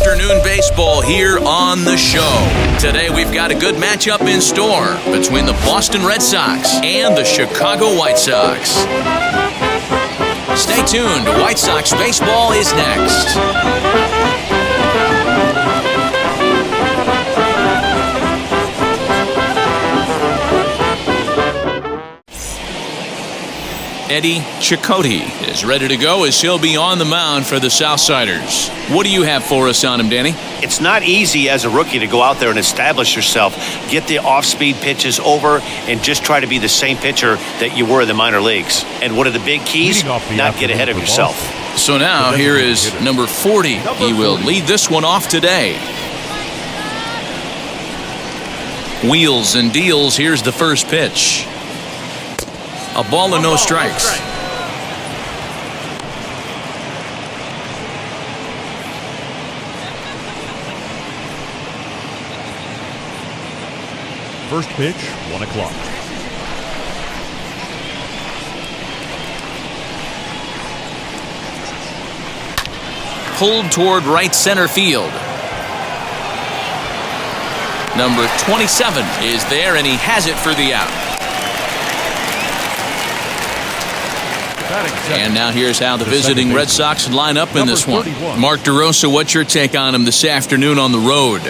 afternoon baseball here on the show. Today we've got a good matchup in store between the Boston Red Sox and the Chicago White Sox. Stay tuned. White Sox baseball is next. Eddie Chicote is ready to go as he'll be on the mound for the Southsiders. What do you have for us on him, Danny? It's not easy as a rookie to go out there and establish yourself, get the off-speed pitches over, and just try to be the same pitcher that you were in the minor leagues. And one of the big keys, not get ahead of yourself. So now here is number 40. He will lead this one off today. Wheels and deals. Here's the first pitch. A ball and no strikes. First pitch, 1 o'clock. Pulled toward right center field. Number 27 is there, and he has it for the out. And now here's how the visiting Red Sox line up in this one. Mark DeRosa, what's your take on him this afternoon on the road?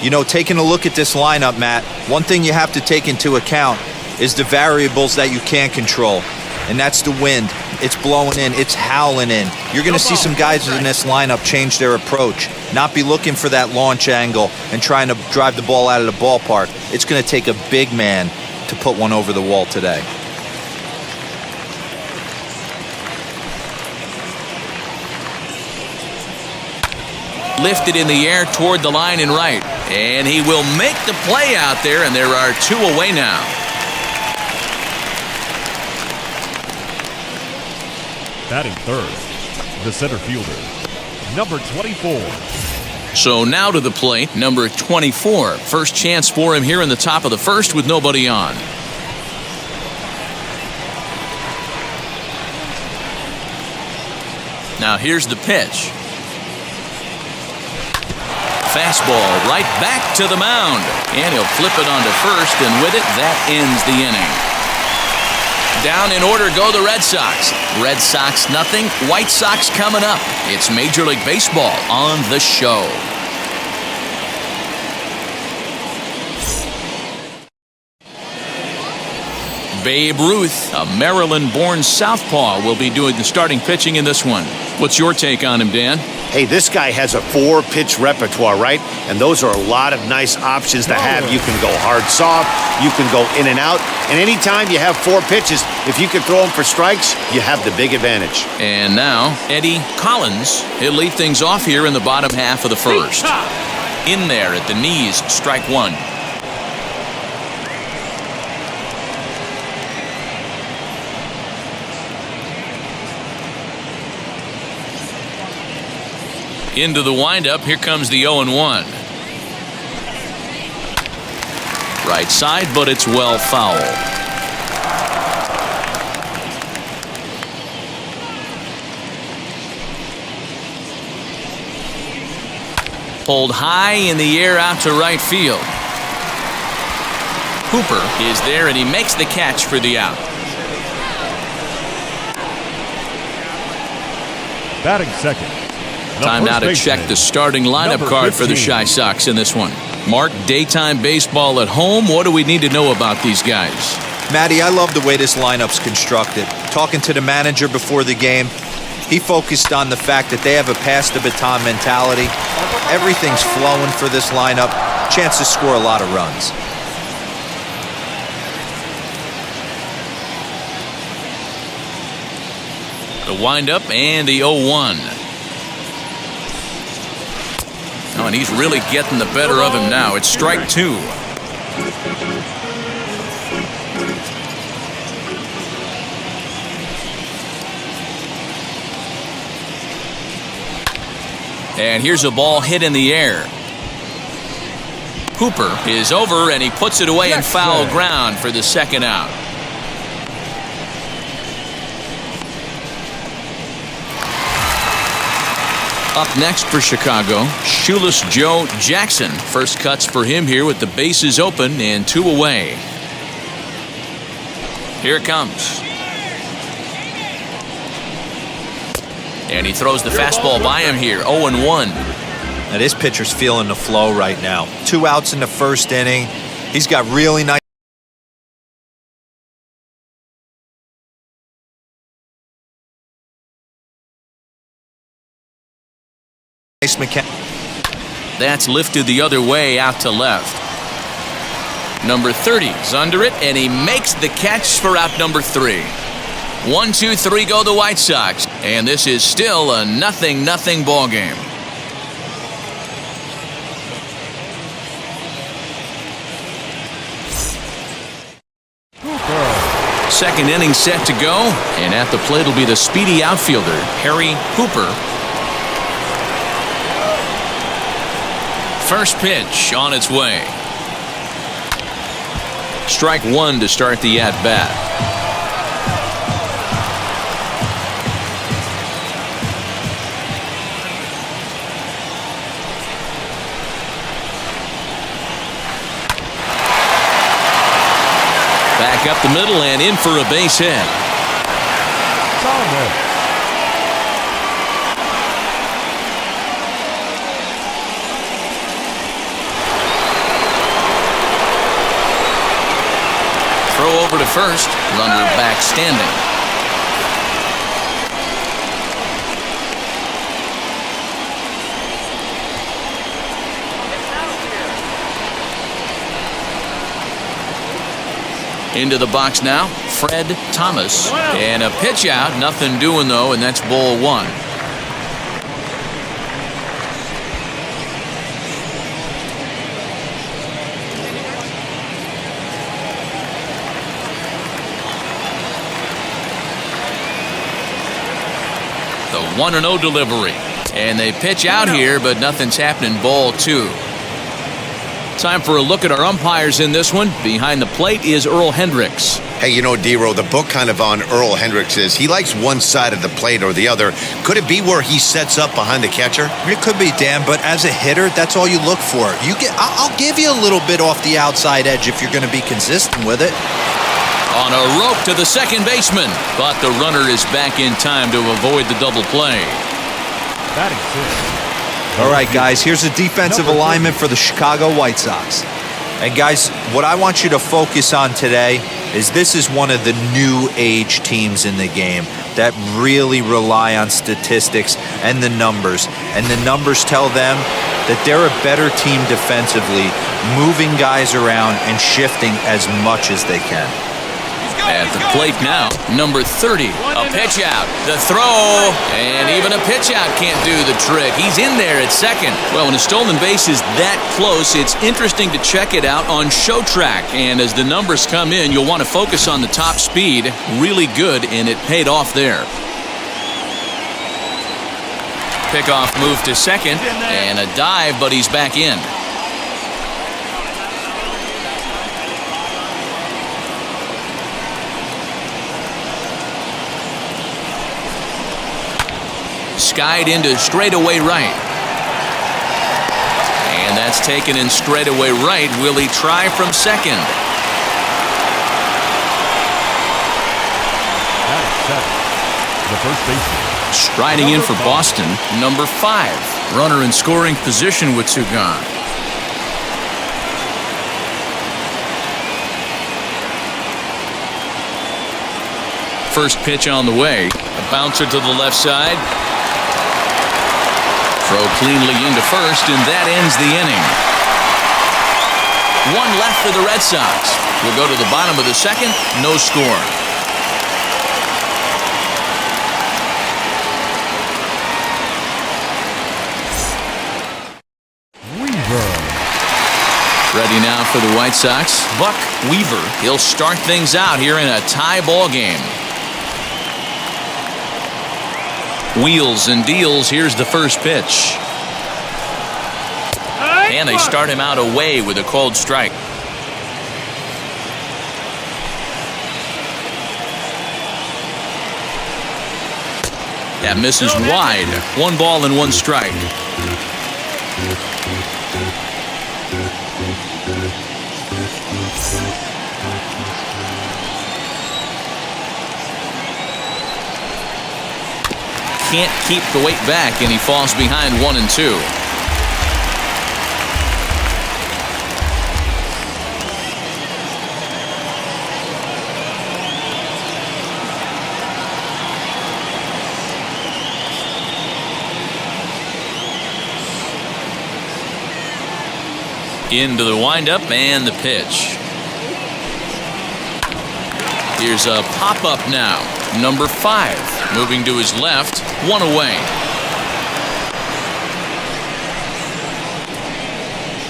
You know, taking a look at this lineup, Matt, one thing you have to take into account is the variables that you can't control. And that's the wind. It's blowing in. It's howling in. You're going to see some guys in this lineup change their approach, not be looking for that launch angle and trying to drive the ball out of the ballpark. It's going to take a big man to put one over the wall today. Lifted in the air toward the line and right. And he will make the play out there, and there are two away now. Batting third, the center fielder, number 24. So now to the plate, number 24. First chance for him here in the top of the first with nobody on. Now here's the pitch. Fastball right back to the mound. And he'll flip it onto first, and with it, that ends the inning. Down in order go the Red Sox. Red Sox nothing, White Sox coming up. It's Major League Baseball on the show. Babe Ruth, a Maryland-born southpaw, will be doing the starting pitching in this one. What's your take on him, Dan? Hey, this guy has a 4-pitch repertoire, right? And those are a lot of nice options to have. You can go hard, soft. You can go in and out. And anytime you have 4 pitches, if you can throw them for strikes, you have the big advantage. And now, Eddie Collins. He'll lead things off here in the bottom half of the first. In there at the knees, strike one. Into the windup, here comes the 0-1. Right side, but it's well foul. Pulled high in the air out to right field. Hooper is there, and he makes the catch for the out. Batting second. Time now to check the starting lineup card for the Chi Sox in this one. Mark, daytime baseball at home. What do we need to know about these guys? Matty, I love the way this lineup's constructed. Talking to the manager before the game, he focused on the fact that they have a pass-the-baton mentality. Everything's flowing for this lineup. Chance to score a lot of runs. The windup and the 0-1. Oh, and he's really getting the better of him now. It's strike two. And here's a ball hit in the air. Hooper is over, and he puts it away in foul ground for the second out. Up next for Chicago, Shoeless Joe Jackson. First cuts for him here with the bases open and 2 away. Here it comes. And he throws the fastball by him here, 0-1. Now this pitcher's feeling the flow right now. 2 outs in the first inning. He's got really nice mechanics. That's lifted the other way out to left. Number 30 is under it, and he makes the catch for out number 3. 1, 2, 3 go the White Sox, and this is still a 0-0 ball game. Second inning set to go, and at the plate will be the speedy outfielder, Harry Hooper. First pitch on its way. Strike 1 to start the at-bat. Back up the middle and in for a base hit. Throw over to first. Runner back standing. Into the box now, Fred Thomas. And a pitch out. Nothing doing, though, and that's ball 1. The 1-0 delivery. And they pitch out here, but nothing's happening. Ball 2. Time for a look at our umpires in this one. Behind the plate is Earl Hendricks. Hey, you know, D-Row, the book kind of on Earl Hendricks is he likes one side of the plate or the other. Could it be where he sets up behind the catcher? It could be, Dan, but as a hitter, that's all you look for. I'll give you a little bit off the outside edge if you're going to be consistent with it. On a rope to the second baseman, but the runner is back in time to avoid the double play. Batting 6. All right, guys, here's a defensive alignment for the Chicago White Sox. And, guys, what I want you to focus on today is this is one of the new age teams in the game that really rely on statistics and the numbers. And the numbers tell them that they're a better team defensively, moving guys around and shifting as much as they can. At the plate now, number 30, a pitch out, the throw, and even a pitch out can't do the trick. He's in there at second. Well, when a stolen base is that close, it's interesting to check it out on Show Track. And as the numbers come in, you'll want to focus on the top speed. Really good, and it paid off there. Pickoff move to second, and a dive, but he's back in. Skied into straightaway right. And that's taken in straightaway right. Will he try from second? The first baseman. Striding in for Boston, number 5. Runner in scoring position with 2 gone. First pitch on the way. A bouncer to the left side. Throw cleanly into first, and that ends the inning. 1 left for the Red Sox. We'll go to the bottom of the second. No score. Ready now for the White Sox, Buck Weaver. He'll start things out here in a tie ball game. Wheels and deals. Here's the first pitch. And they start him out away with a called strike. That misses wide. 1 ball and 1 strike. Can't keep the weight back, and he falls behind 1-2. Into the windup and the pitch. Here's a pop-up now. Number 5 moving to his left, 1 away.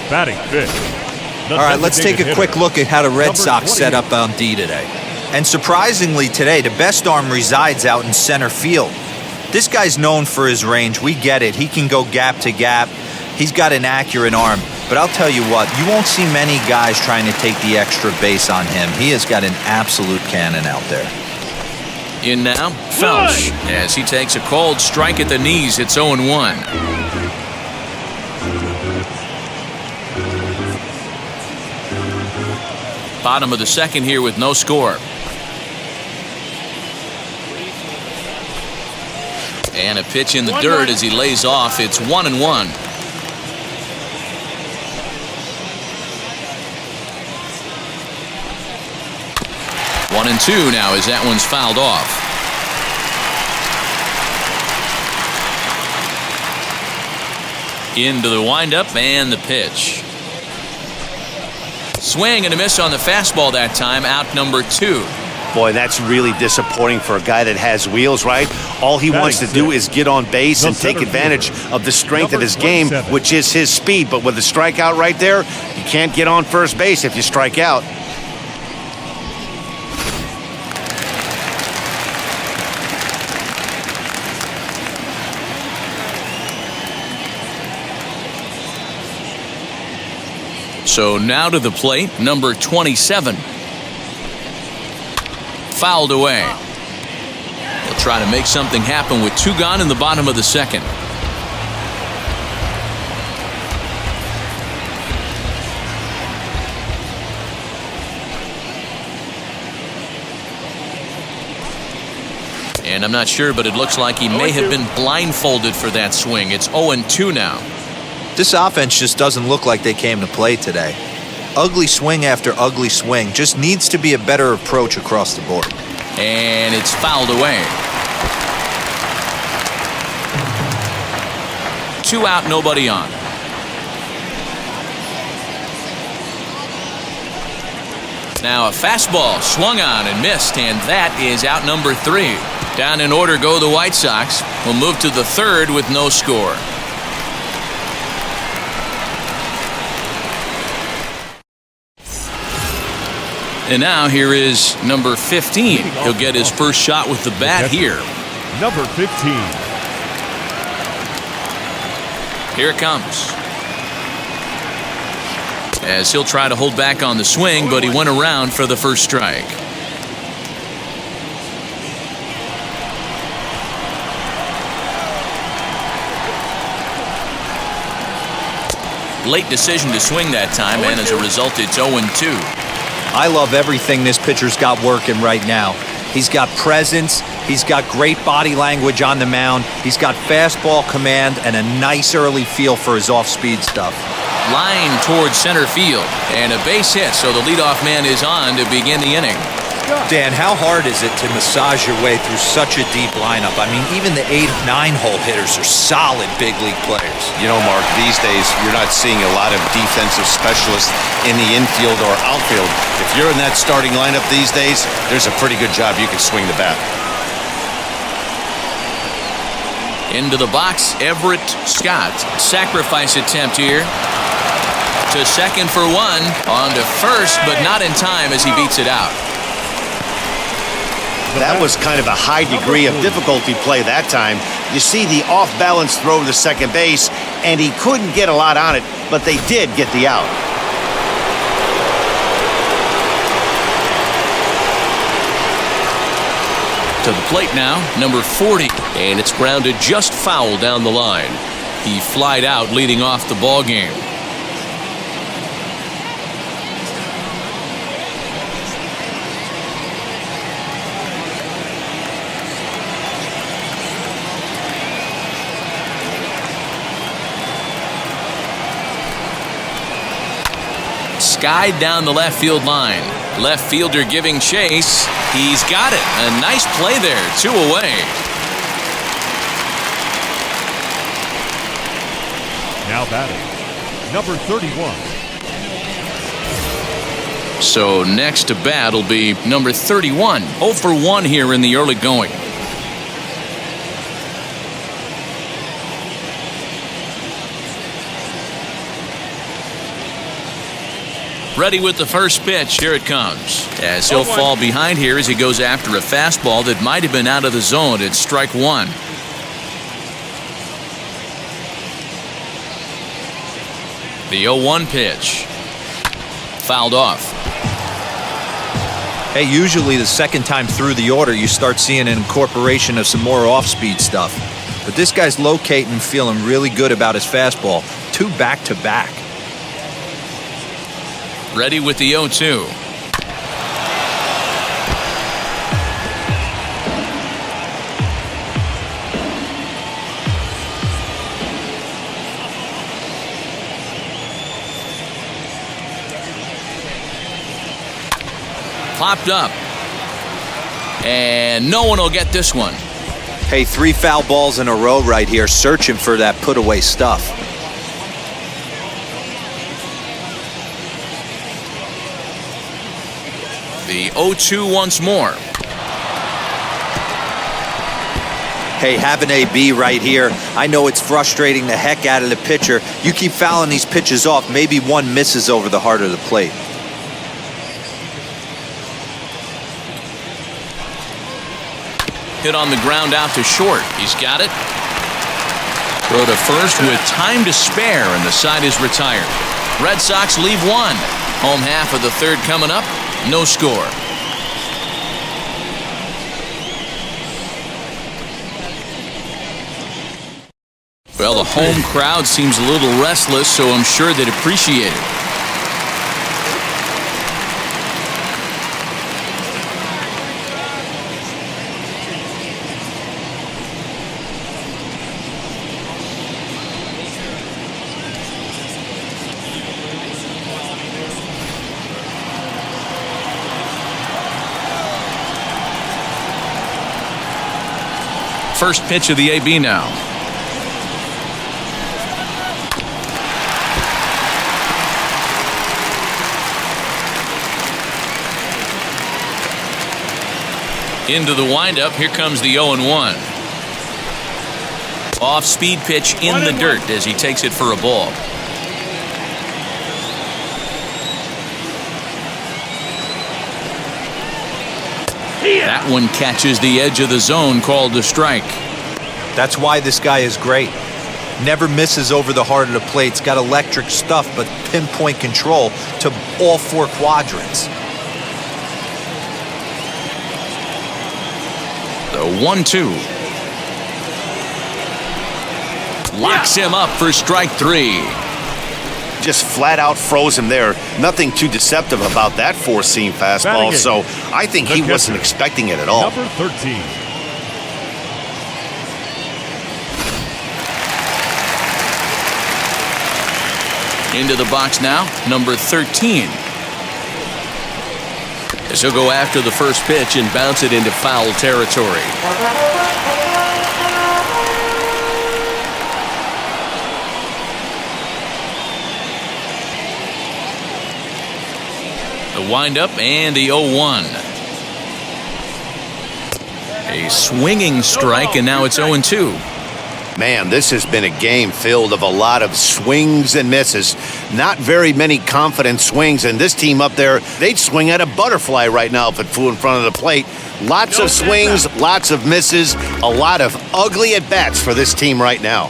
Batting fifth. All right, let's take a quick look at how the Red Sox set up on D today. And surprisingly today, the best arm resides out in center field. This guy's known for his range. We get it. He can go gap to gap. He's got an accurate arm. But I'll tell you what, you won't see many guys trying to take the extra base on him. He has got an absolute cannon out there. In now, Felsch, as he takes a cold strike at the knees. It's 0-1. Bottom of the second here with no score. And a pitch in the dirt as he lays off. It's 1-1. 1-2 now as that one's fouled off. Into the windup and the pitch. Swing and a miss on the fastball that time. Out number 2. Boy, that's really disappointing for a guy that has wheels, right? All he wants to do is get on base and take advantage of the strength of his game, which is his speed. But with the strikeout right there, you can't get on first base if you strike out. So now to the plate, number 27. Fouled away. He'll try to make something happen with 2 gone in the bottom of the second. And I'm not sure, but it looks like he may have been blindfolded for that swing. It's 0-2 now. This offense just doesn't look like they came to play today. Ugly swing after ugly swing. Just needs to be a better approach across the board. And it's fouled away. 2 out, nobody on. Now a fastball swung on and missed, and that is out number 3. Down in order go the White Sox. We'll move to the 3rd with no score. And now here is number 15. He'll get his first shot with the bat here. Number 15. Here it comes. As he'll try to hold back on the swing, but he went around for the first strike. Late decision to swing that time, and as a result, it's 0-2. I love everything this pitcher's got working right now. He's got presence. He's got great body language on the mound. He's got fastball command and a nice early feel for his off-speed stuff. Line towards center field, and a base hit, so the leadoff man is on to begin the inning. Dan, how hard is it to massage your way through such a deep lineup? I mean, even the 8-9 hole hitters are solid big league players. You know, Mark, these days you're not seeing a lot of defensive specialists in the infield or outfield. If you're in that starting lineup these days, there's a pretty good job you can swing the bat. Into the box, Everett Scott. Sacrifice attempt here. To second for 1. On to first, but not in time as he beats it out. That was kind of a high degree of difficulty play that time. You see the off-balance throw to second base, and he couldn't get a lot on it, but they did get the out. To the plate now, number 40. And it's grounded just foul down the line. He flied out leading off the ball game. Skied down the left field line. Left fielder giving chase. He's got it. A nice play there. 2 away. Now batting, number 31. So next to bat will be number 31. 0 for 1 here in the early going. Ready with the first pitch. Here it comes. As he'll fall behind here as he goes after a fastball that might have been out of the zone. It's strike 1. The 0-1 pitch. Fouled off. Hey, usually the second time through the order, you start seeing an incorporation of some more off-speed stuff. But this guy's locating and feeling really good about his fastball. 2 back-to-back. Ready with the 0-2. Popped up. And no one will get this one. Hey, 3 foul balls in a row right here, searching for that put-away stuff. The 0-2 once more. Hey, have an AB right here. I know it's frustrating the heck out of the pitcher. You keep fouling these pitches off, maybe one misses over the heart of the plate. Hit on the ground out to short. He's got it. Throw to first with time to spare, and the side is retired. Red Sox leave 1. Home half of the third coming up. No score. Well, the home crowd seems a little restless, so I'm sure they'd appreciate it. First pitch of the AB now. Into the windup. Here comes the 0-1. Off-speed pitch in the dirt as he takes it for a ball. That one catches the edge of the zone, called a strike. That's why this guy is great. Never misses over the heart of the plate. It's got electric stuff, but pinpoint control to all 4 quadrants. The 1-2. Locks him up for strike 3. Just flat out froze him there. Nothing too deceptive about that 4-seam fastball, so I think he wasn't expecting it at all. Number 13. Into the box now, number 13. As he'll go after the first pitch and bounce it into foul territory. The windup and the 0-1. A swinging strike, and now it's 0-2. Man, this has been a game filled of a lot of swings and misses. Not very many confident swings, and this team up there, they'd swing at a butterfly right now if it flew in front of the plate. Lots of swings, lots of misses, a lot of ugly at-bats for this team right now.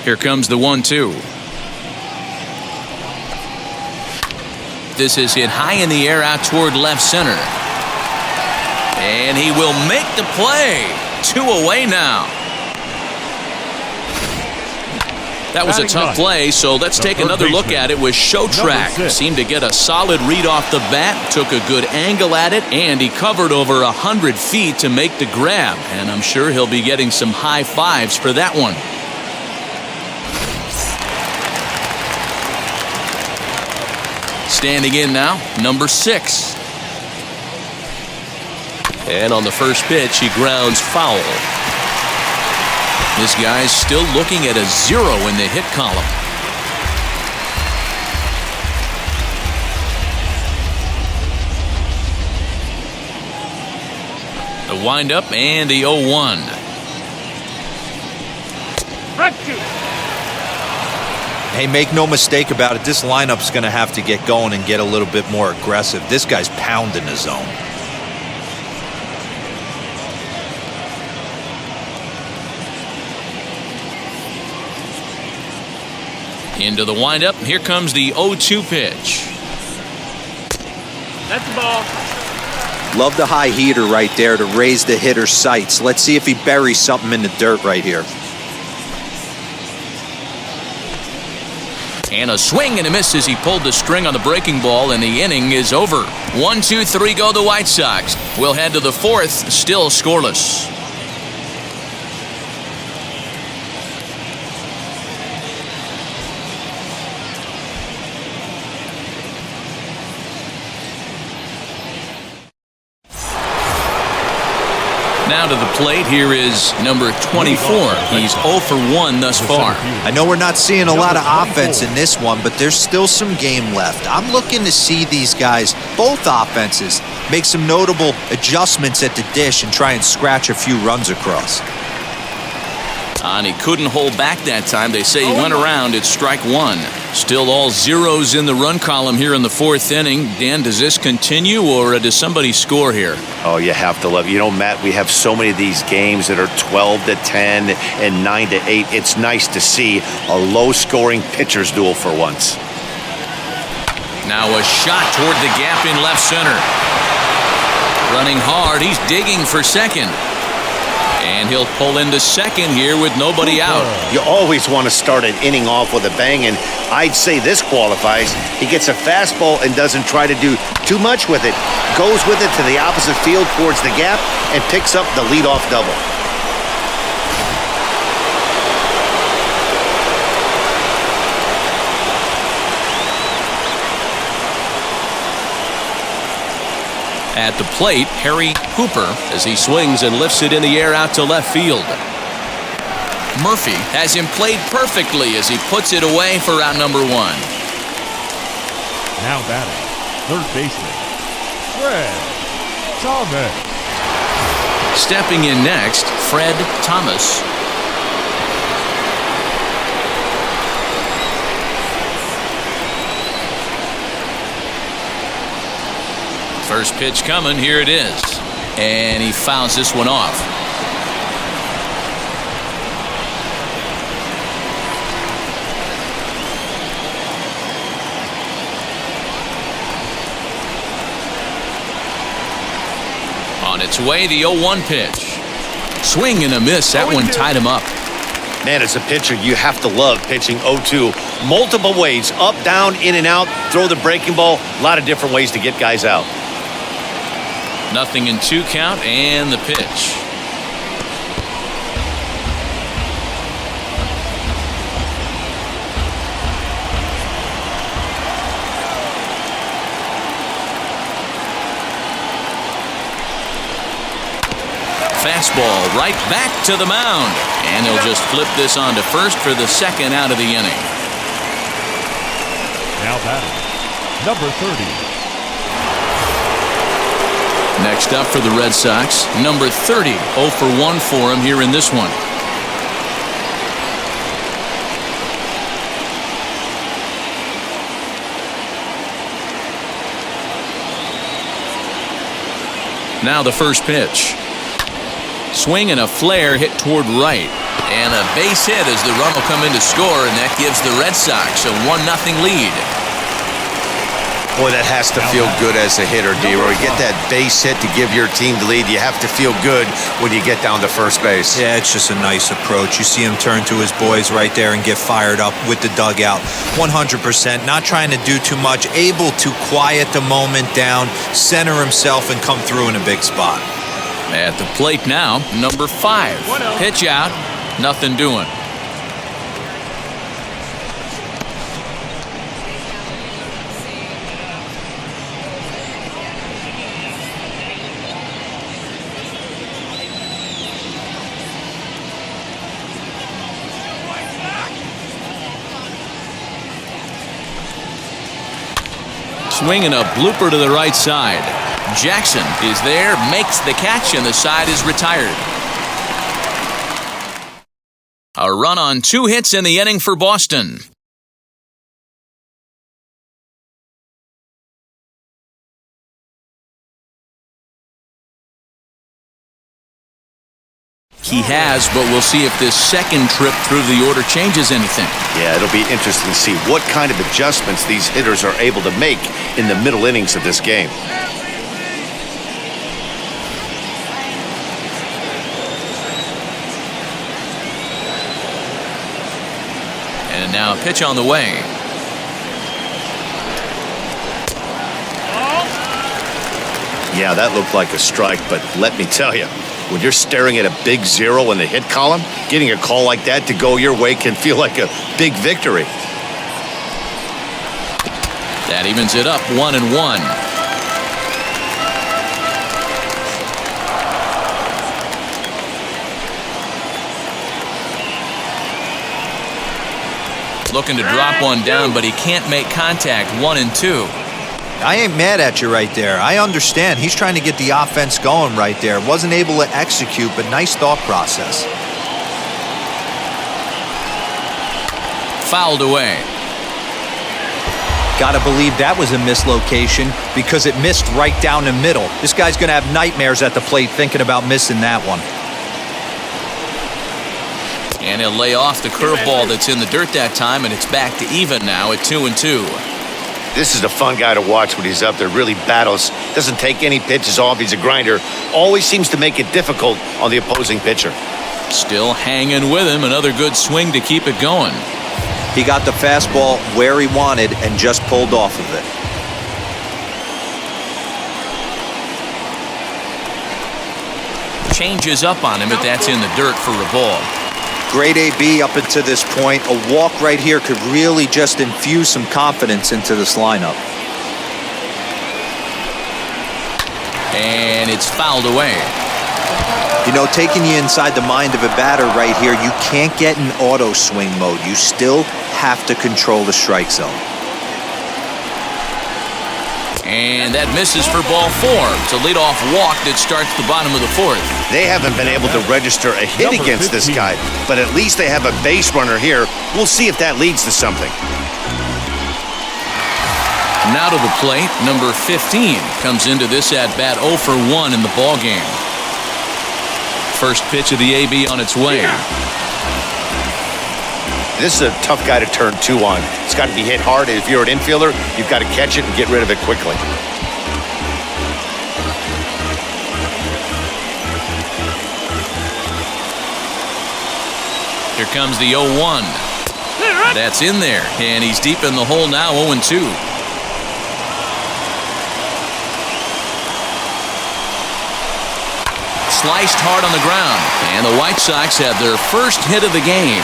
Here comes the 1-2. This is hit high in the air out toward left center. And he will make the play. 2 away now. That was a tough play, so let's take another look at it with Show Track. Seemed to get a solid read off the bat, took a good angle at it, and he covered over 100 feet to make the grab. And I'm sure he'll be getting some high fives for that one. Standing in now, number 6. And on the first pitch, he grounds foul. This guy's still looking at a 0 in the hit column. The windup and the 0-1. Hey, make no mistake about it. This lineup's going to have to get going and get a little bit more aggressive. This guy's pounding the zone. Into the windup. Here comes the 0-2 pitch. That's the ball. Love the high heater right there to raise the hitter's sights. Let's see if he buries something in the dirt right here. And a swing and a miss as he pulled the string on the breaking ball, and the inning is over. 1, 2, 3 go the White Sox. We'll head to the 4th, still scoreless. Now to the plate, here is number 24. He's 0 for 1 thus far. I know we're not seeing a lot of offense in this one, but there's still some game left. I'm looking to see these guys, both offenses, make some notable adjustments at the dish and try and scratch a few runs across. And he couldn't hold back that time. They say he went around at strike 1. Still all zeros in the run column here in the 4th inning. Dan, does this continue, or does somebody score here? Oh, you have to love it. You know, Matt, we have so many of these games that are 12 to 10 and 9 to 8. It's nice to see a low-scoring pitcher's duel for once. Now a shot toward the gap in left center. Running hard. He's digging for second. And he'll pull into second here with nobody out. You always want to start an inning off with a bang, and I'd say this qualifies. He gets a fastball and doesn't try to do too much with it. Goes with it to the opposite field towards the gap and picks up the leadoff double. At the plate, Harry Hooper, as he swings and lifts it in the air out to left field. Murphy has him played perfectly as he puts it away for out number 1. Now batting, third baseman, Fred Thomas. Stepping in next, Fred Thomas. First pitch coming, here it is. And he fouls this one off. On its way, the 0-1 pitch. Swing and a miss. That one tied him up. Man, as a pitcher, you have to love pitching 0-2. Multiple ways, up, down, in and out, throw the breaking ball. A lot of different ways to get guys out. Nothing in 2 count, and the pitch. Fastball right back to the mound. And he'll just flip this on to first for the second out of the inning. Now batting, number 30. Next up for the Red Sox, number 30. 0 for 1 for him here in this one. Now the first pitch. Swing and a flare hit toward right. And a base hit as the run will come in to score, and that gives the Red Sox a 1-0 lead. Boy, that has to feel good as a hitter, D-Roy. You get that base hit to give your team the lead. You have to feel good when you get down to first base. Yeah, it's just a nice approach. You see him turn to his boys right there and get fired up with the dugout. 100%, not trying to do too much, able to quiet the moment down, center himself, and come through in a big spot. At the plate now, number 5. Pitch out, nothing doing. Swinging a blooper to the right side. Jackson is there, makes the catch, and the side is retired. A run on 2 hits in the inning for Boston. He has, but we'll see if this second trip through the order changes anything. Yeah, it'll be interesting to see what kind of adjustments these hitters are able to make in the middle innings of this game. And now a pitch on the way. Yeah, that looked like a strike, but let me tell you, when you're staring at a big 0 in the hit column, getting a call like that to go your way can feel like a big victory. That evens it up 1-1. Looking to drop one down, but he can't make contact. 1-2. I ain't mad at you right there. I understand. He's trying to get the offense going right there. Wasn't able to execute, but nice thought process. Fouled away. Gotta believe that was a mislocation because it missed right down the middle. This guy's gonna have nightmares at the plate thinking about missing that one. And he'll lay off the curveball that's in the dirt that time, and it's back to even now at 2-2. This is a fun guy to watch when he's up there. Really battles. Doesn't take any pitches off. He's a grinder. Always seems to make it difficult on the opposing pitcher. Still hanging with him. Another good swing to keep it going. He got the fastball where he wanted and just pulled off of it. Changes up on him, but that's in the dirt for a ball. Great AB up until this point. A walk right here could really just infuse some confidence into this lineup. And it's fouled away. You know, taking you inside the mind of a batter right here, you can't get in auto swing mode. You still have to control the strike zone. And that misses for ball 4. It's a leadoff walk that starts the bottom of the 4th. They haven't been able to register a hit against this guy, but at least they have a base runner here. We'll see if that leads to something. Now to the plate, number 15 comes into this at-bat 0 for 1 in the ballgame. First pitch of the AB on its way. This is a tough guy to turn 2 on. It's got to be hit hard. If you're an infielder, you've got to catch it and get rid of it quickly. Here comes the 0-1. That's in there, and he's deep in the hole now, 0-2. Sliced hard on the ground, and the White Sox have their first hit of the game.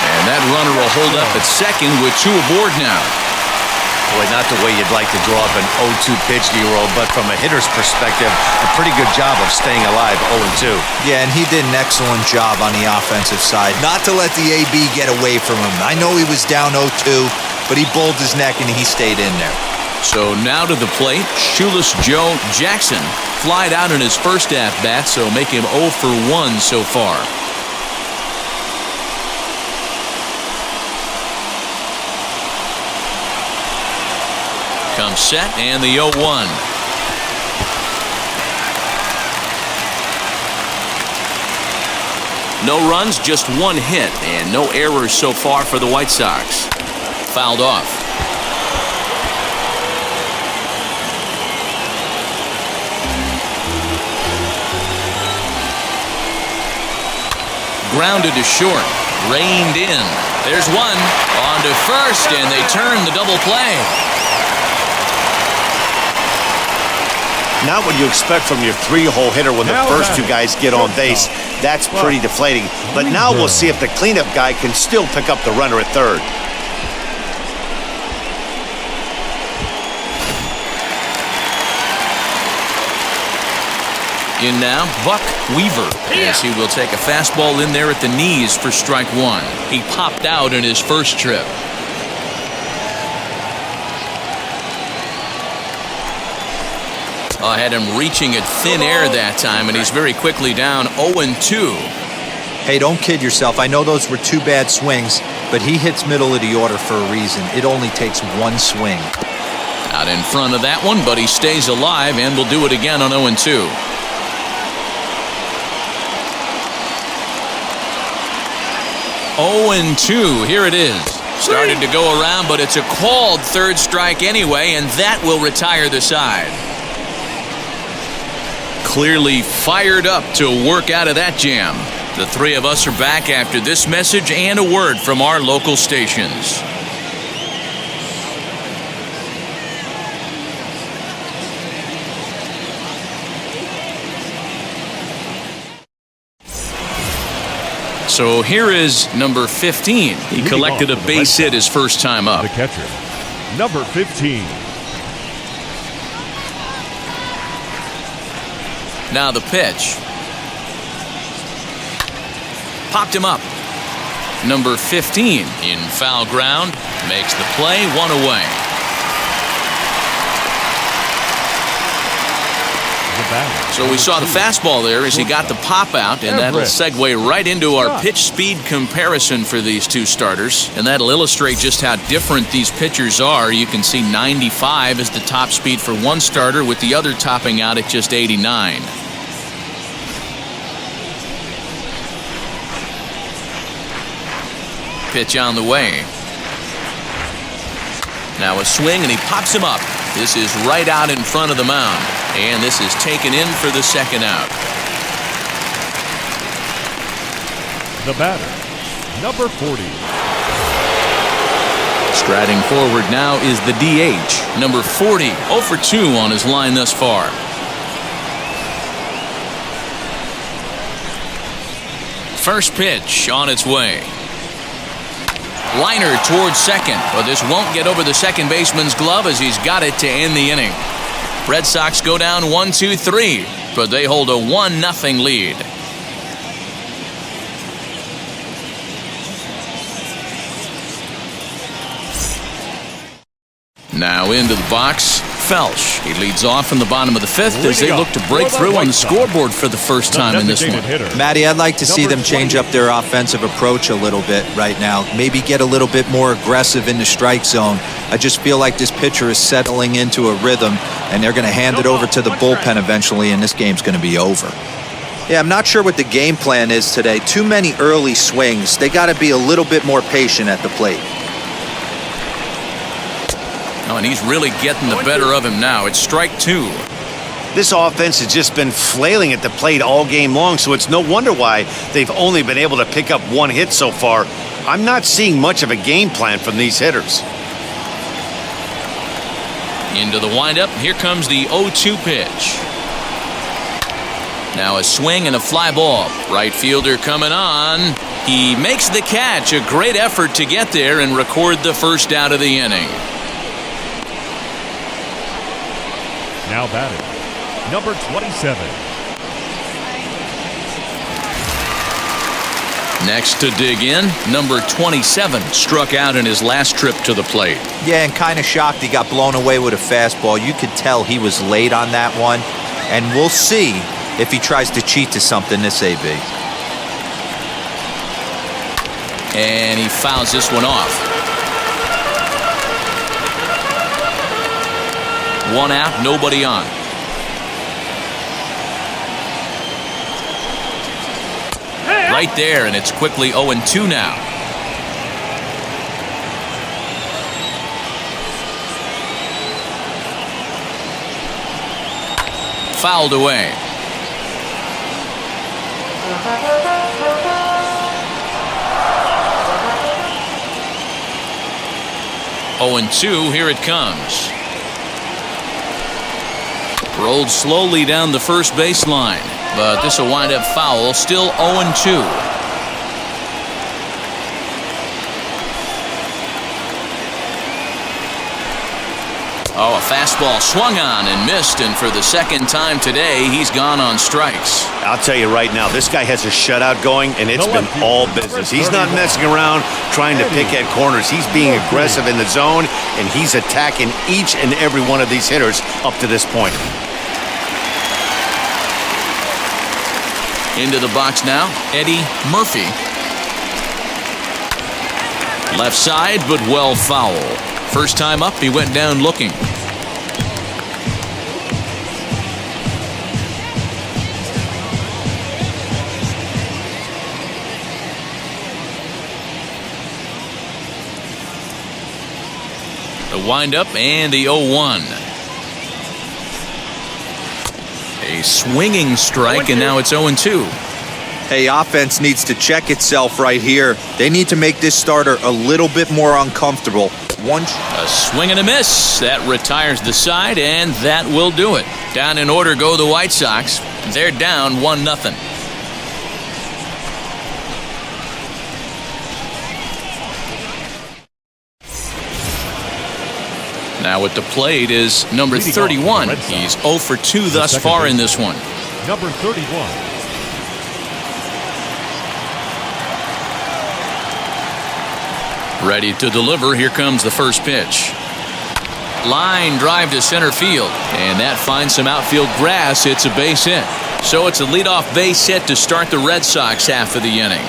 And that runner will hold up at second with 2 aboard now. Boy, not the way you'd like to draw up an 0-2 pitch, D-Roll, but from a hitter's perspective, a pretty good job of staying alive, 0-2. Yeah, and he did an excellent job on the offensive side. Not to let the AB get away from him. I know he was down 0-2, but he bowled his neck and he stayed in there. So now to the plate, shoeless Joe Jackson. Flied out in his first at-bat, so make him 0 for 1 so far. Comes set, and the 0-1. No runs, just 1 hit, and no errors so far for the White Sox. Fouled off. grounded to short. Reined in. There's one. On to first, and they turn the double play. Not what you expect from your three-hole hitter when the first two guys get on base. That's pretty deflating. But now we'll see if the cleanup guy can still pick up the runner at third. In now, Buck Weaver, as he will take a fastball in there at the knees for strike one. He popped out in his first trip. I had him reaching at thin air that time, and he's very quickly down 0-2. Hey, don't kid yourself. I know those were two bad swings, but he hits middle of the order for a reason. It only takes one swing. Out in front of that one, but he stays alive and will do it again on 0-2. 0-2, here it is. Started to go around, but it's a called third strike anyway, and that will retire the side. Clearly fired up to work out of that jam. The three of us are back after this message and a word from our local stations. So here is number 15. He collected a base hit his first time up. The catcher, number 15. Now the pitch. Popped him up. Number 15 in foul ground. Makes the play, one away. So we saw the fastball there as he got the pop out, and that'll segue right into our pitch speed comparison for these two starters. And that'll illustrate just how different these pitchers are. You can see 95 is the top speed for one starter, with the other topping out at just 89. Pitch on the way. Now a swing, and he pops him up. This is right out in front of the mound. And this is taken in for the second out. The batter, number 40. Striding forward now is the DH, number 40. 0 for 2 on his line thus far. First pitch on its way. Liner towards second, but this won't get over the second baseman's glove as he's got it to end the inning. Red Sox go down 1-2-3, but they hold a 1-0 lead. Now into the box, Felsch. He leads off in the bottom of the fifth as they look to break through on the scoreboard for the first time in this one. Matty, I'd like to see them change up their offensive approach a little bit right now. Maybe get a little bit more aggressive in the strike zone. I just feel like this pitcher is settling into a rhythm, and they're going to hand it over to the bullpen eventually, and this game's going to be over. Yeah, I'm not sure what the game plan is today. Too many early swings. They got to be a little bit more patient at the plate. Oh, and he's really getting the better of him now. It's strike two. This offense has just been flailing at the plate all game long, so it's no wonder why they've only been able to pick up one hit so far. I'm not seeing much of a game plan from these hitters. Into the windup. Here comes the 0-2 pitch. Now a swing and a fly ball. Right fielder coming on. He makes the catch. A great effort to get there and record the first out of the inning. Now batting, number 27. Next to dig in, number 27 struck out in his last trip to the plate. Yeah, and kind of shocked he got blown away with a fastball. You could tell he was late on that one, and we'll see if he tries to cheat to something this AB. And he fouls this one off. One out, nobody on. Right there, and it's quickly 0-2 now. Fouled away. 0-2, here it comes. Rolled slowly down the first baseline, but this will wind up foul. Still 0-2. Oh, a fastball swung on and missed, and for the second time today, he's gone on strikes. I'll tell you right now, this guy has a shutout going, and it's been all business. He's not messing around trying to pick at corners. He's being aggressive in the zone, and he's attacking each and every one of these hitters up to this point. Into the box now, Eddie Murphy. Left side, but well foul. First time up, he went down looking. The windup and the 0-1. A swinging strike, and now it's 0-2. Hey, offense needs to check itself right here. They need to make this starter a little bit more uncomfortable. A swing and a miss. That retires the side, and that will do it. Down in order go the White Sox. They're down 1-0. Now at the plate is number 31. He's 0 for 2 thus far in this one. Number 31. Ready to deliver. Here comes the first pitch. Line drive to center field, and that finds some outfield grass. It's a base hit. So it's a leadoff base hit to start the Red Sox half of the inning.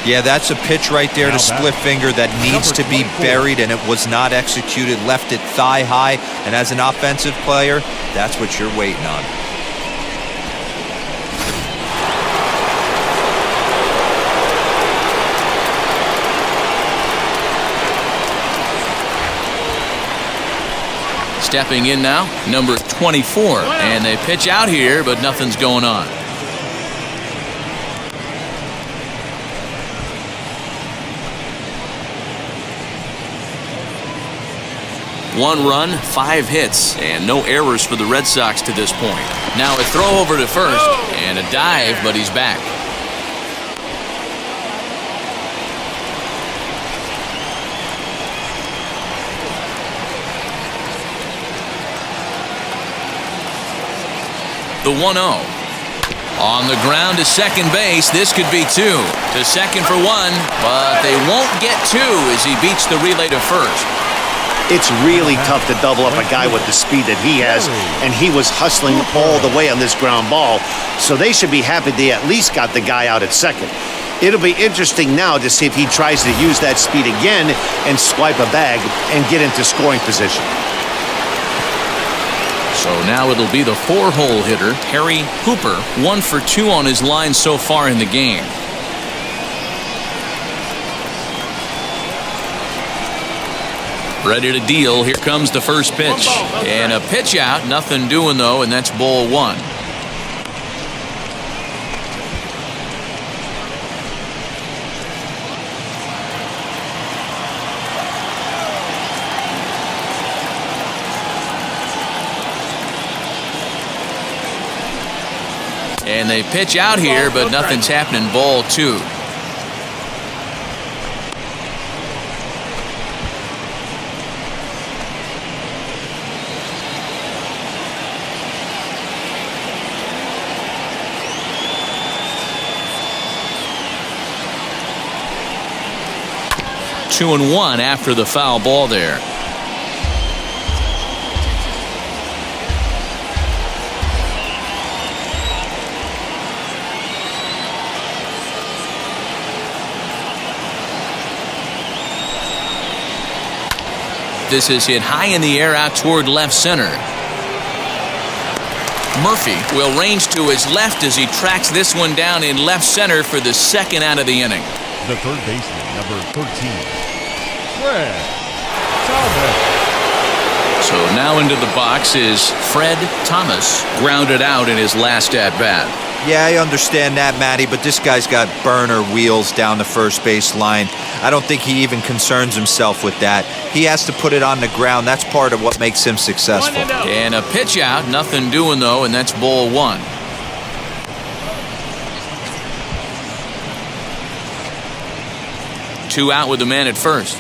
Yeah, that's a pitch right there to split finger that needs to be buried, and it was not executed. Left it thigh high, and as an offensive player, that's what you're waiting on. Stepping in now, number 24, and they pitch out here, but nothing's going on. One run, 5 hits, and no errors for the Red Sox to this point. Now a throw over to first, and a dive, but he's back. The 1-0. On the ground to second base. This could be 2. To second for 1, but they won't get 2 as he beats the relay to first. It's really tough to double up a guy with the speed that he has, and he was hustling all the way on this ground ball, so they should be happy they at least got the guy out at second. It'll be interesting now to see if he tries to use that speed again and swipe a bag and get into scoring position. So now it'll be the 4-hole hitter, Harry Hooper, 1 for 2 on his line so far in the game. Ready to deal. Here comes the first pitch. And a pitch out. Nothing doing, though, and that's ball 1. And they pitch out here, but nothing's happening. Ball 2. Two and 1 after the foul ball there. This is hit high in the air out toward left center. Murphy will range to his left as he tracks this one down in left center for the second out of the inning. The third baseman, number 13, Fred Thomas. So now into the box is Fred Thomas, grounded out in his last at-bat. Yeah, I understand that, Matty, but this guy's got burner wheels down the first base line. I don't think he even concerns himself with that. He has to put it on the ground. That's part of what makes him successful. And a pitch out, nothing doing though, and that's ball one. Two out with the man at first.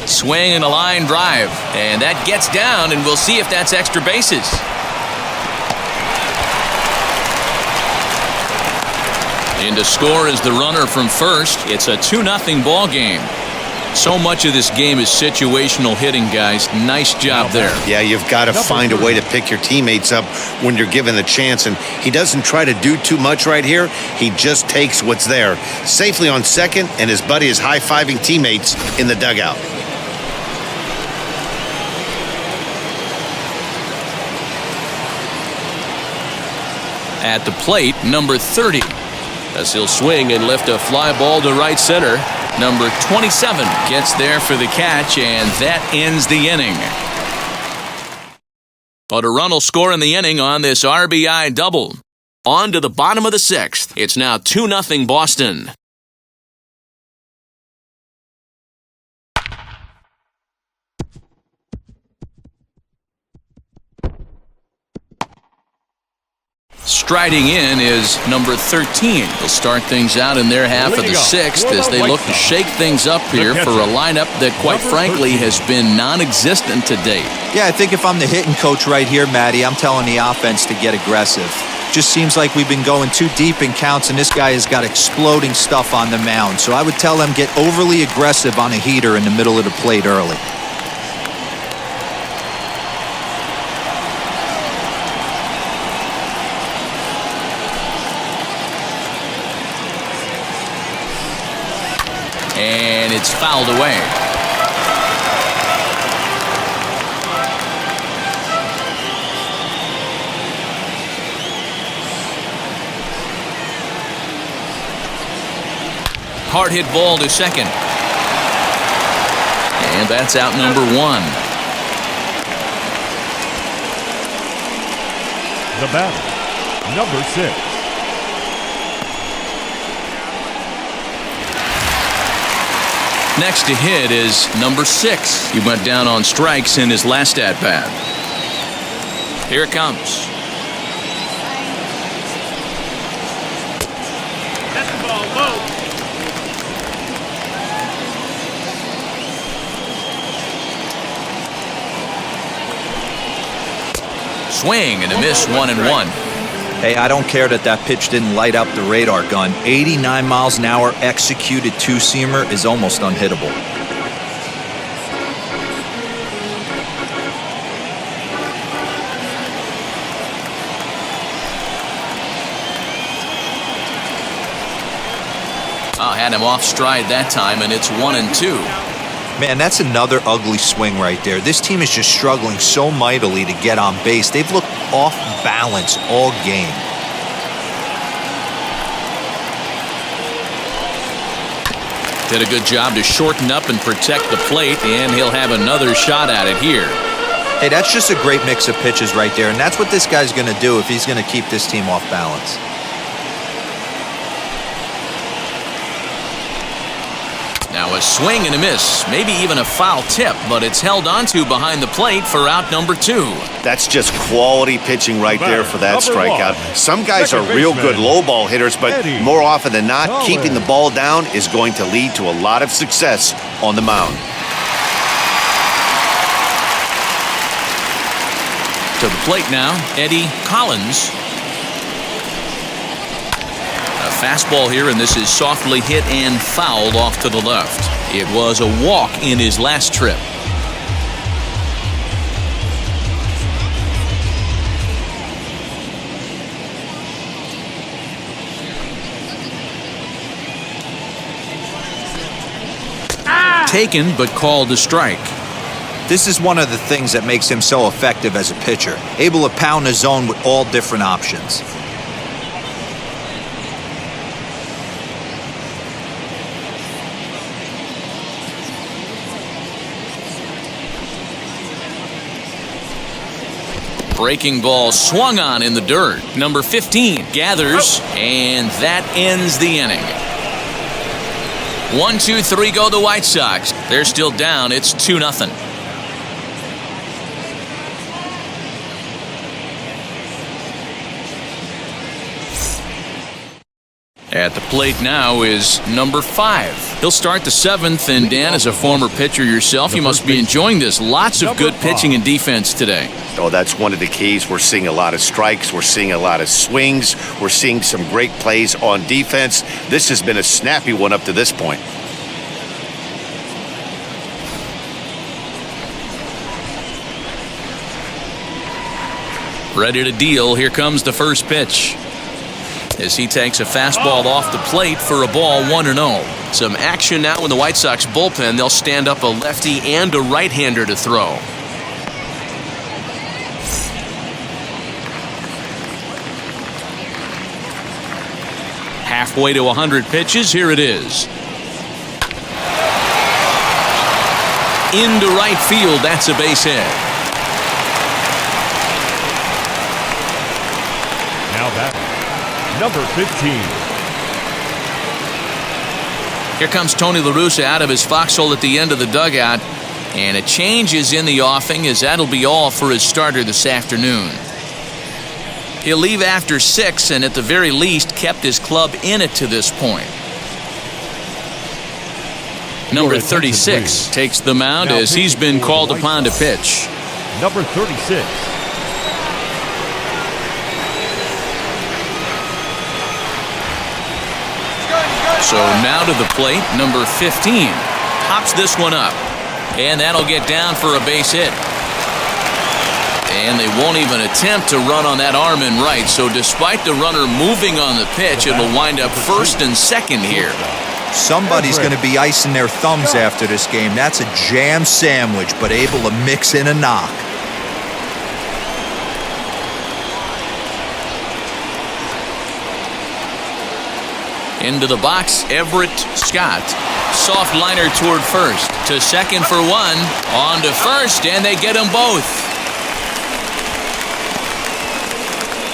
Swing and a line drive, and that gets down, and we'll see if that's extra bases. In to score is the runner from first. It's a 2-0 ball game. So much of this game is situational hitting, guys. Nice job there. Yeah, you've got to find a way to pick your teammates up when you're given the chance, and he doesn't try to do too much right here. He just takes what's there. Safely on second, and his buddy is high-fiving teammates in the dugout. At the plate, number 30. As he'll swing and lift a fly ball to right center. Number 27 gets there for the catch, and that ends the inning. But a run will score in the inning on this RBI double. On to the bottom of the sixth. It's now 2-0 Boston. Striding in is number 13. They'll start things out in their half of the sixth as they look to shake things up here for a lineup that, quite frankly, has been non-existent to date. Yeah, I think if I'm the hitting coach right here, Matty, I'm telling the offense to get aggressive. Just seems like we've been going too deep in counts, and this guy has got exploding stuff on the mound. So I would tell them get overly aggressive on a heater in the middle of the plate early. And it's fouled away. Hard hit ball to second. And that's out number one. The batter, number 6. Next to hit is number 6. He went down on strikes in his last at-bat. Here it comes. That's the ball low. Swing and a miss, 1-1. Hey, I don't care that that pitch didn't light up the radar gun. 89 miles an hour executed two-seamer is almost unhittable. Oh, had him off stride that time, and it's 1-2. Man, that's another ugly swing right there. This team is just struggling so mightily to get on base. They've looked off balance all game. Did a good job to shorten up and protect the plate, and he'll have another shot at it here. Hey, that's just a great mix of pitches right there, and that's what this guy's going to do if he's going to keep this team off balance. Now a swing and a miss, maybe even a foul tip, but it's held onto behind the plate for out number 2. That's just quality pitching right there for that Number strikeout. 1. Some guys are real good low ball hitters, but more often than not, keeping the ball down is going to lead to a lot of success on the mound. To the plate now, Eddie Collins. A fastball here, and this is softly hit and fouled off to the left. It was a walk in his last trip. Taken, but called a strike. This is one of the things that makes him so effective as a pitcher, able to pound the zone with all different options. Breaking ball swung on in the dirt. Number 15 gathers, and that ends the inning. 1, 2, 3 go the White Sox. They're still down. It's 2-0. At the plate now is number 5. He'll start the 7th, and Dan, as a former pitcher yourself, you must be enjoying this. Lots of good pitching and defense today. Oh, that's one of the keys. We're seeing a lot of strikes. We're seeing a lot of swings. We're seeing some great plays on defense. This has been a snappy one up to this point. Ready to deal. Here comes the first pitch. As he takes a fastball off the plate for a ball, 1-0. Some action now in the White Sox bullpen. They'll stand up a lefty and a right-hander to throw. Halfway to 100 pitches. Here it is. Into right field. That's a base hit. Now that number 15. Here comes Tony La Russa out of his foxhole at the end of the dugout. And a change is in the offing, as that'll be all for his starter this afternoon. He'll leave after 6, and at the very least kept his club in it to this point. Number 36 takes the mound as he's been called upon to pitch. Number 36. So now to the plate, number 15 pops this one up, and that'll get down for a base hit. And they won't even attempt to run on that arm in right, so despite the runner moving on the pitch, it'll wind up first and second here. Somebody's going to be icing their thumbs after this game. That's a jam sandwich, but able to mix in a knock. Into the box, Everett Scott. Soft liner toward first. To second for one. On to first, and they get them both.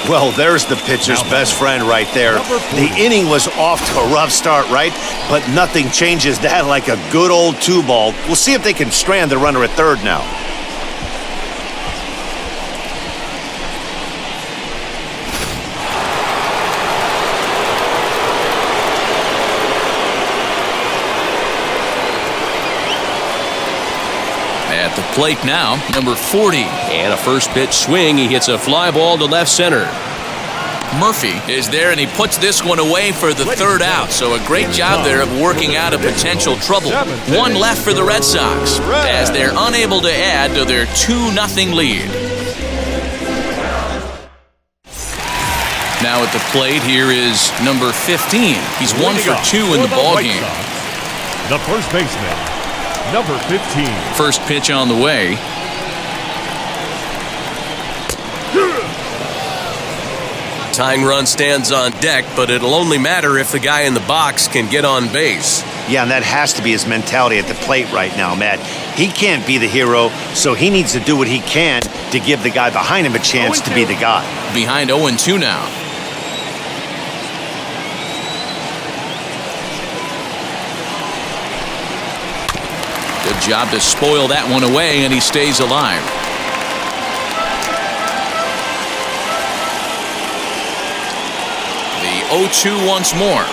Well, there's the pitcher's best friend right there. The inning was off to a rough start, right? But nothing changes that like a good old 2-ball. We'll see if they can strand the runner at third now. At the plate now, number 40. And a first pitch swing. He hits a fly ball to left center. Murphy is there, and he puts this one away for the third out. So a great job there of working out a potential trouble. One left for the Red Sox as they're unable to add to their 2-0 lead. Now at the plate, here is number 15. He's 1 for 2 in the ballgame. The first baseman, number 15. First pitch on the way. Tying run stands on deck, but it'll only matter if the guy in the box can get on base. Yeah, and that has to be his mentality at the plate right now, Matt. He can't be the hero, so he needs to do what he can to give the guy behind him a chance to be the guy. Behind 0-2 now. Good job to spoil that one away, and he stays alive. The 0-2 once more.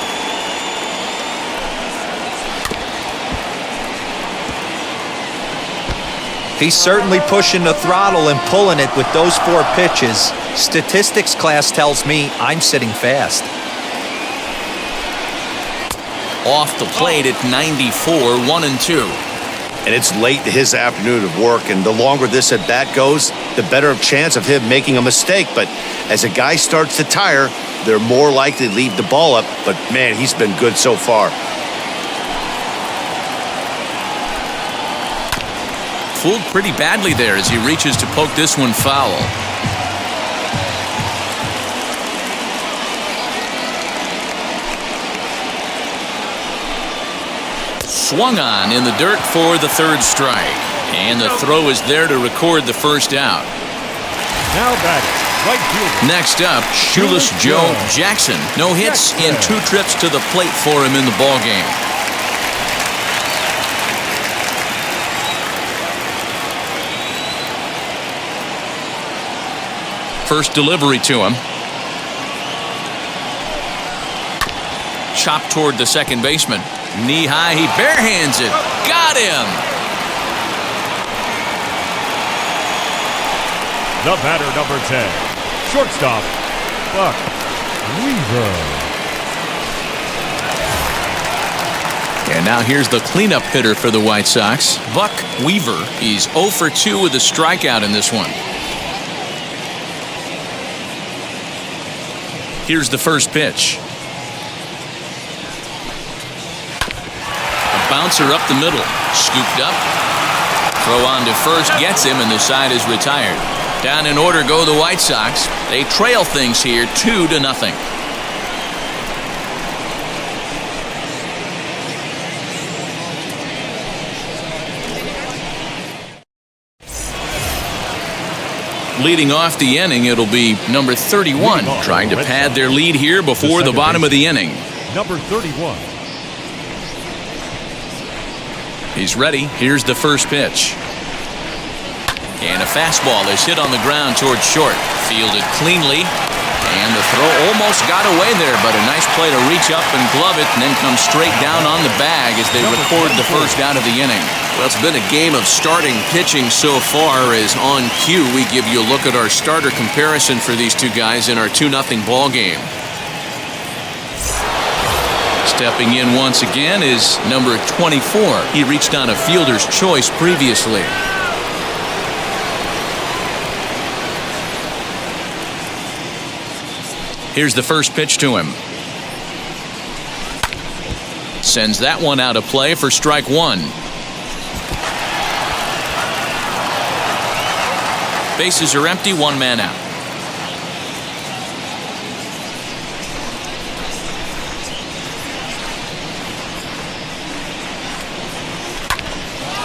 He's certainly pushing the throttle and pulling it with those 4 pitches. Statistics class tells me I'm sitting fast. Off the plate at 94, 1-2. And it's late in his afternoon of work, and the longer this at-bat goes, the better chance of him making a mistake. But as a guy starts to tire, they're more likely to leave the ball up. But, man, he's been good so far. Fooled pretty badly there as he reaches to poke this one foul. Swung on in the dirt for the third strike. And the throw is there to record the first out. Now batting, right fielder. Next up, Shoeless Joe Jackson. No hits in 2 trips to the plate for him in the ballgame. First delivery to him. Chop toward the second baseman. Knee high, he barehands it. Got him! The batter, number 10, shortstop, Buck Weaver. And now here's the cleanup hitter for the White Sox, Buck Weaver. He's 0 for 2 with a strikeout in this one. Here's the first pitch. A bouncer up the middle. Scooped up. Throw on to first. Gets him, and the side is retired. Down in order go the White Sox. They trail things here 2-0. Leading off the inning, it'll be number 31, trying to pad their lead here before the bottom of the inning. Number 31. He's ready. Here's the first pitch. And a fastball is hit on the ground towards short. Fielded cleanly. And the throw almost got away there, but a nice play to reach up and glove it and then come straight down on the bag as they record the first out of the inning. Well, it's been a game of starting pitching so far. As on cue, we give you a look at our starter comparison for these two guys in our 2-0 ball game. Stepping in once again is number 24. He reached on a fielder's choice previously. Here's the first pitch to him. Sends that one out of play for strike 1. Bases are empty, 1 man out.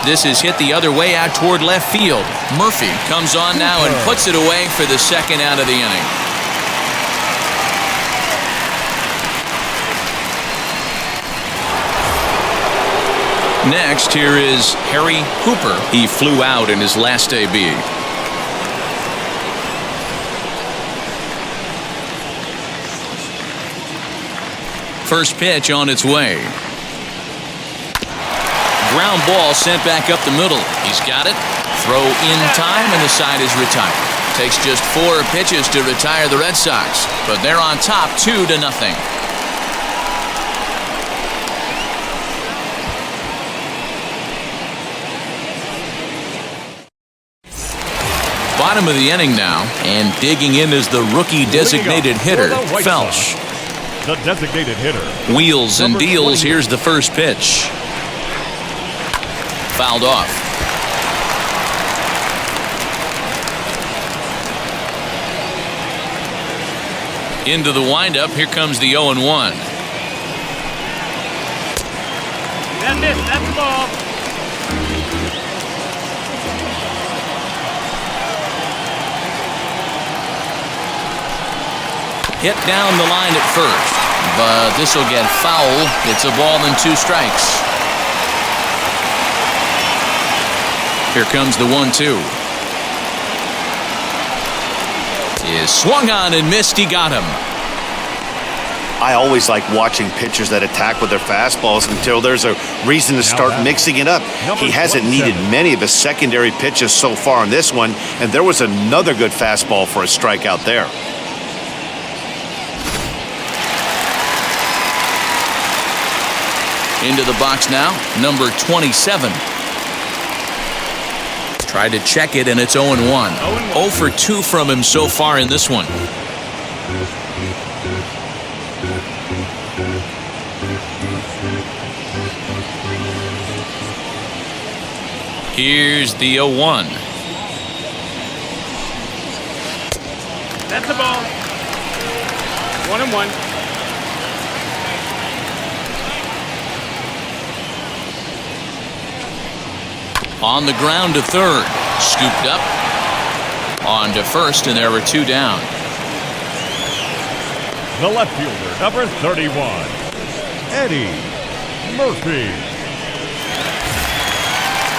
This is hit the other way out toward left field. Murphy comes on now and puts it away for the second out of the inning. Next, here is Harry Hooper. He flew out in his last AB. First pitch on its way. Ground ball sent back up the middle. He's got it. Throw in time, and the side is retired. Takes just 4 pitches to retire the Red Sox, but they're on top 2-0. Bottom of the inning now, and digging in is the rookie designated hitter, Felsch. The designated hitter. Wheels and deals. Here's the first pitch. Fouled off. Into the windup. Here comes the 0-1. That's it. That's the ball. Hit down the line at first, but this will get foul. It's a ball and 2 strikes. Here comes the 1-2. Is swung on and missed. He got him. I always like watching pitchers that attack with their fastballs until there's a reason to start mixing it up. He hasn't needed many of his secondary pitches so far in this one, and there was another good fastball for a strikeout there. Into the box now, number 27. Tried to check it, and it's 0-1. 0 for 2 from him so far in this one. Here's the 0-1. That's the ball. 1-1. On the ground to third. Scooped up. On to first, and there were 2 down. The left fielder, number 31, Eddie Murphy.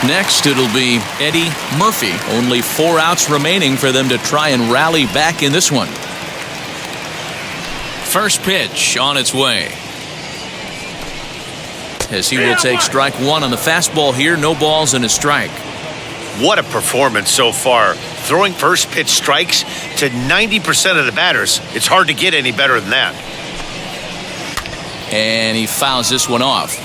Next, it'll be Eddie Murphy. Only 4 outs remaining for them to try and rally back in this one. First pitch on its way. As he will take strike 1 on the fastball here. No balls and a strike. What a performance so far. Throwing first pitch strikes to 90% of the batters. It's hard to get any better than that. And he fouls this one off.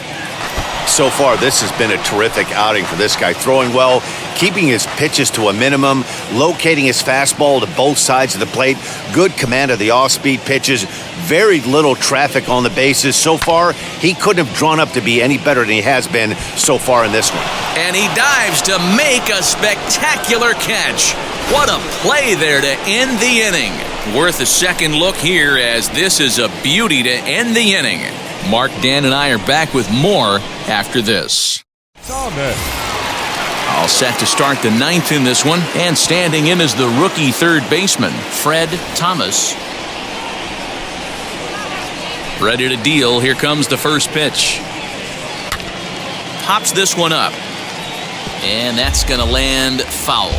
So far, this has been a terrific outing for this guy. Throwing well, keeping his pitches to a minimum, locating his fastball to both sides of the plate, good command of the off-speed pitches, very little traffic on the bases. So far, he couldn't have drawn up to be any better than he has been so far in this one. And he dives to make a spectacular catch. What a play there to end the inning. Worth a second look here, as this is a beauty to end the inning. Mark, Dan, and I are back with more after this. Thomas. All set to start the 9th in this one, and standing in is the rookie third baseman, Fred Thomas. Ready to deal. Here comes the first pitch. Pops this one up, and that's going to land foul.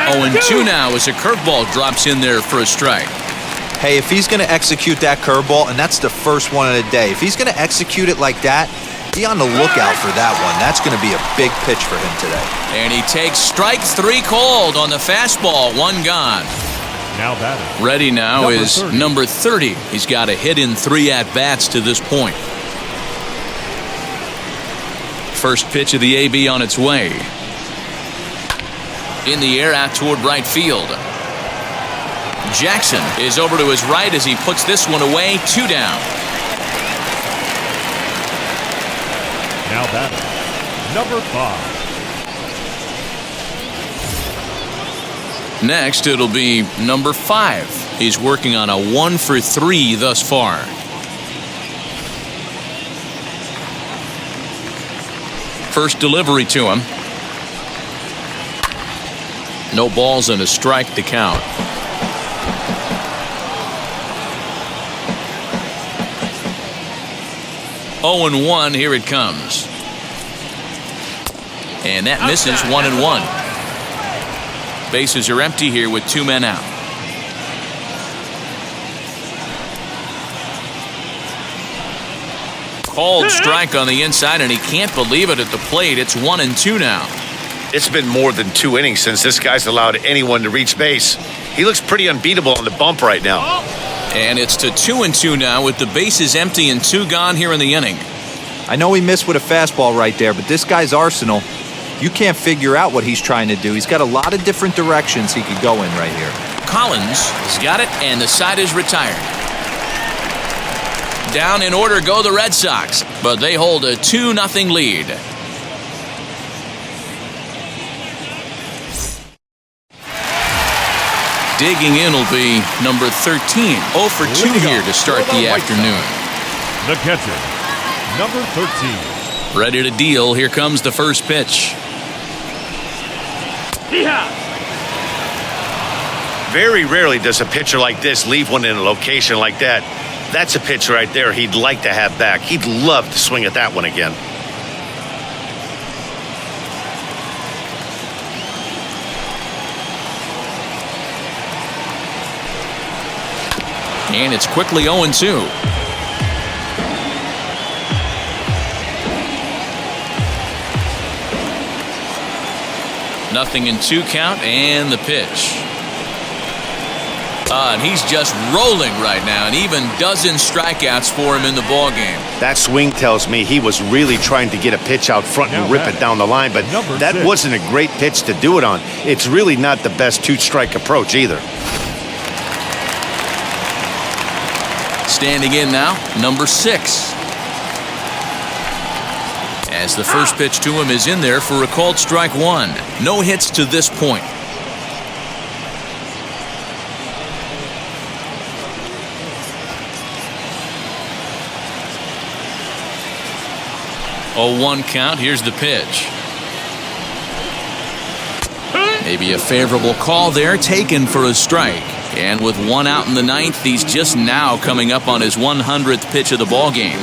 Oh, and 2 now as a curveball drops in there for a strike. Hey, if he's going to execute that curveball, and that's the first one of the day, if he's going to execute it like that, be on the lookout for that one. That's going to be a big pitch for him today. And he takes strike 3 called on the fastball. 1 gone. Now batting. Ready now Number is 30. number 30. He's got a hit in 3 at-bats to this point. First pitch of the AB on its way. In the air out toward right field. Jackson is over to his right as he puts this one away. 2 down. Now batting. Number 5. Next, it'll be number 5. He's working on a 1 for 3 thus far. First delivery to him. No balls and a strike to count. 0-1, here it comes. And that misses. 1-1. Bases are empty here with 2 men out. Called strike on the inside, and he can't believe it at the plate. It's 1-2 now. It's been more than 2 innings since this guy's allowed anyone to reach base. He looks pretty unbeatable on the bump right now. And it's to 2-2 now with the bases empty and 2 gone here in the inning. I know he missed with a fastball right there, but this guy's arsenal, you can't figure out what he's trying to do. He's got a lot of different directions he could go in right here. Collins has got it, and the side is retired. Down in order go the Red Sox, but they hold a 2-0 lead. Digging in will be number 13. 0 for 2 here to start the afternoon. The catcher, number 13. Ready to deal. Here comes the first pitch. Very rarely does a pitcher like this leave one in a location like that. That's a pitch right there he'd like to have back. He'd love to swing at that one again. And it's quickly 0-2. Nothing in 2 count, and the pitch. And he's just rolling right now, and even dozen strikeouts for him in the ballgame. That swing tells me he was really trying to get a pitch out front and rip it down the line, but that wasn't a great pitch to do it on. It's really not the best 2-strike approach either. Standing in now, number 6. As the first pitch to him is in there for a called strike 1. No hits to this point. 0-1 count. Here's the pitch. Maybe a favorable call there, taken for a strike. And with one out in the ninth, he's just now coming up on his 100th pitch of the ball game.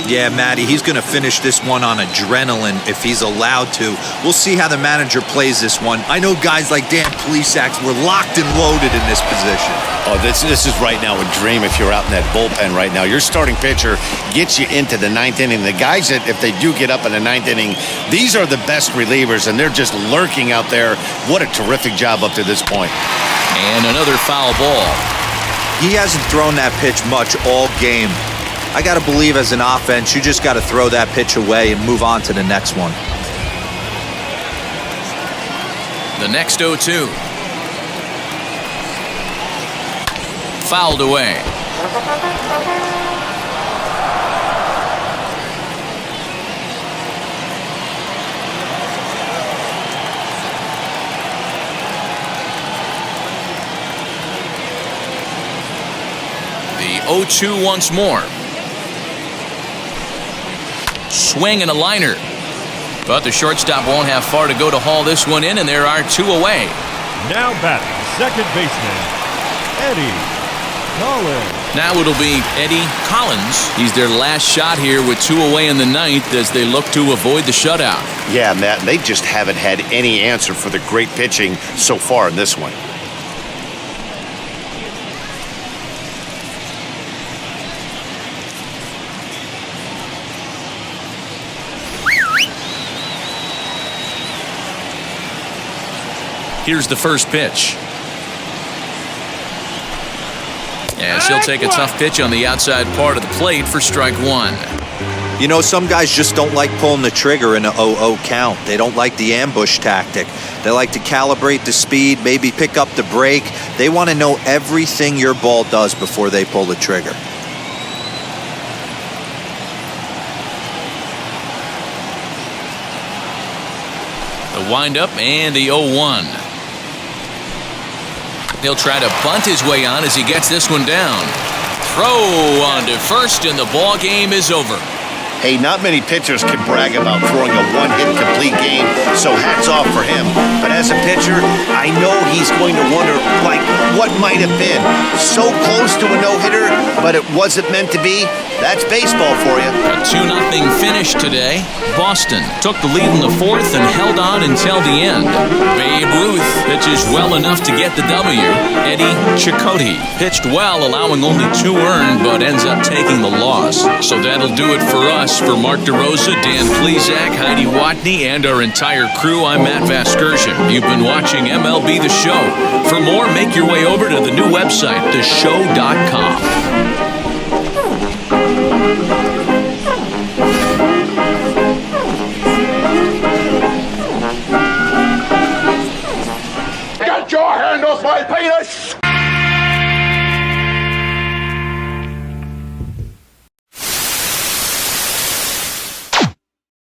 Yeah, Matty, he's going to finish this one on adrenaline if he's allowed to. We'll see how the manager plays this one. I know guys like Dan Plesac were locked and loaded in this position. Oh, this is right now a dream if you're out in that bullpen right now. Your starting pitcher gets you into the ninth inning. The guys that, if they do get up in the ninth inning, these are the best relievers, and they're just lurking out there. What a terrific job up to this point. And another foul ball. He hasn't thrown that pitch much all game. I got to believe as an offense, you just got to throw that pitch away and move on to the next one. The next 0-2. Fouled away. The 0-2 once more. Swing and a liner. But the shortstop won't have far to go to haul this one in, and there are two away. Now batting, second baseman, Eddie Collins. Now it'll be Eddie Collins. He's their last shot here with two away in the ninth as they look to avoid the shutout. Yeah, Matt, they just haven't had any answer for the great pitching so far in this one. Here's the first pitch. As he'll take a tough pitch on the outside part of the plate for strike one. You know, some guys just don't like pulling the trigger in a 0-0 count. They don't like the ambush tactic. They like to calibrate the speed, maybe pick up the break. They want to know everything your ball does before they pull the trigger. The windup and the 0-1. He'll try to bunt his way on as he gets this one down. Throw on to first, and the ball game is over. Hey, not many pitchers can brag about throwing a one-hit complete game, so hats off for him. But as a pitcher, I know he's going to wonder, like, what might have been. So close to a no-hitter, but it wasn't meant to be. That's baseball for you. A 2-0 finish today. Boston took the lead in the fourth and held on until the end. Babe Ruth pitches well enough to get the W. Eddie Chicote pitched well, allowing only 2 earned, but ends up taking the loss. So that'll do it for us. For Mark DeRosa, Dan Plesac, Heidi Watney, and our entire crew, I'm Matt Vasgersian. You've been watching MLB The Show. For more, make your way over to the new website, theshow.com. Get your hand off my penis!